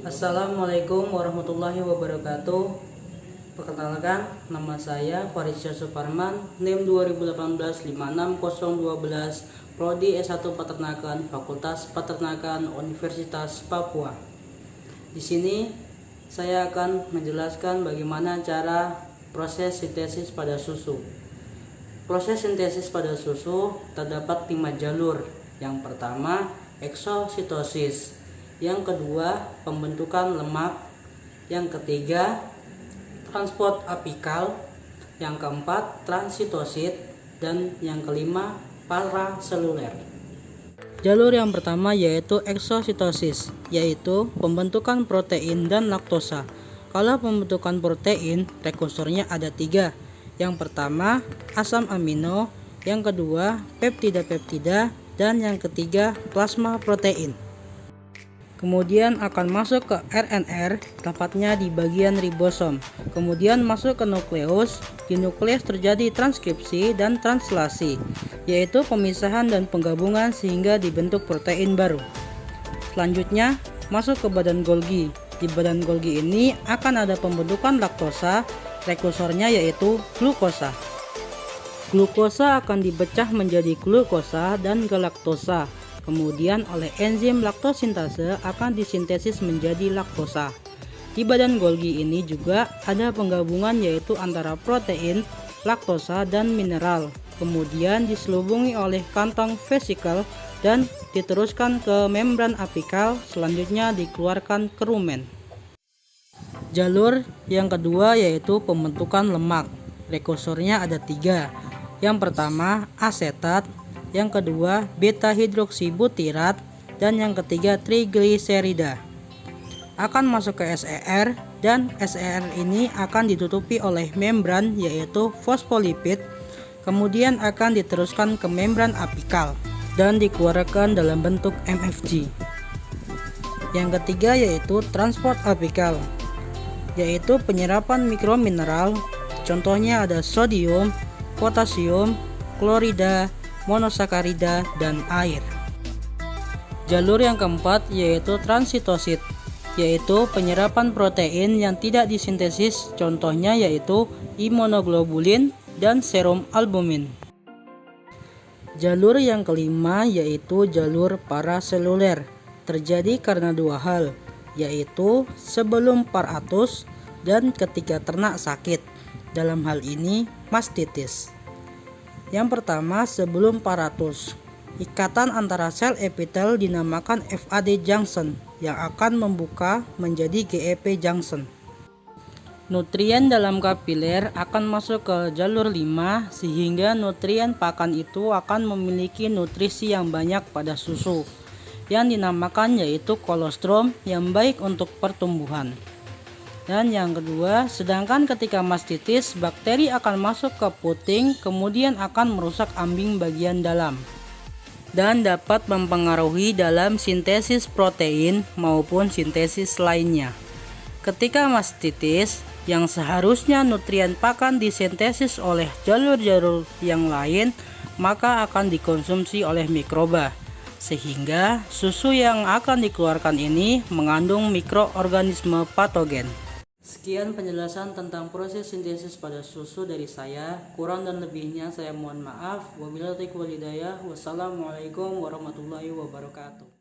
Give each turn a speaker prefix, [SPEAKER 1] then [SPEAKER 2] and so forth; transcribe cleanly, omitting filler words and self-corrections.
[SPEAKER 1] Assalamualaikum warahmatullahi wabarakatuh. Perkenalkan, nama saya Farisya Suparman, NIM 2018-56012, Prodi S1 Peternakan, Fakultas Peternakan Universitas Papua. Di sini saya akan menjelaskan bagaimana cara proses sintesis pada susu. Proses sintesis pada susu terdapat 5 jalur. Yang pertama, eksositosis. Yang kedua, pembentukan lemak. Yang ketiga, transport apikal. Yang keempat, transitosit. Dan yang kelima, paraseluler. Jalur yang pertama yaitu eksositosis, yaitu pembentukan protein dan laktosa. Kalau pembentukan protein, prekursornya ada 3. Yang pertama, asam amino. Yang kedua, peptida-peptida. Dan yang ketiga, plasma protein. Kemudian akan masuk ke RNR, tepatnya di bagian ribosom. Kemudian masuk ke nukleus. Di nukleus terjadi transkripsi dan translasi, yaitu pemisahan dan penggabungan sehingga dibentuk protein baru. Selanjutnya masuk ke badan Golgi. Di badan Golgi ini akan ada pembentukan laktosa, prekursornya yaitu glukosa. Glukosa akan dipecah menjadi glukosa dan galaktosa. Kemudian oleh enzim laktosintase akan disintesis menjadi laktosa. Di badan Golgi ini juga ada penggabungan yaitu antara protein, laktosa, dan mineral. Kemudian diselubungi oleh kantong vesikel dan diteruskan ke membran apikal, selanjutnya dikeluarkan ke rumen. Jalur yang kedua yaitu pembentukan lemak. Prekursornya ada 3. Yang pertama, asetat. Yang kedua, beta hidroksibutirat, dan yang ketiga, trigliserida. Akan masuk ke SER, dan SER ini akan ditutupi oleh membran yaitu fosfolipid, kemudian akan diteruskan ke membran apikal dan dikeluarkan dalam bentuk MFG. Yang ketiga yaitu transport apikal, yaitu penyerapan mikromineral, contohnya ada sodium, potasium, klorida, monosakarida, dan air. Jalur yang keempat yaitu transitosit, yaitu penyerapan protein yang tidak disintesis, contohnya yaitu imunoglobulin dan serum albumin. Jalur yang kelima yaitu jalur paraseluler, terjadi karena 2 hal, yaitu sebelum paratus dan ketika ternak sakit, dalam hal ini mastitis. Yang pertama, sebelum paratus, ikatan antara sel epitel dinamakan FAD junction yang akan membuka menjadi GEP junction. Nutrien dalam kapiler akan masuk ke jalur 5 sehingga nutrien pakan itu akan memiliki nutrisi yang banyak pada susu yang dinamakan yaitu kolostrum yang baik untuk pertumbuhan. Dan yang kedua, sedangkan ketika mastitis, bakteri akan masuk ke puting, kemudian akan merusak ambing bagian dalam dan dapat mempengaruhi dalam sintesis protein maupun sintesis lainnya. Ketika mastitis, yang seharusnya nutrien pakan disintesis oleh jalur-jalur yang lain, maka akan dikonsumsi oleh mikroba, sehingga susu yang akan dikeluarkan ini mengandung mikroorganisme patogen. Sekian penjelasan tentang proses sintesis pada susu dari saya. Kurang dan lebihnya saya mohon maaf. Wabillahi taufiq wal hidayah. Wassalamualaikum warahmatullahi wabarakatuh.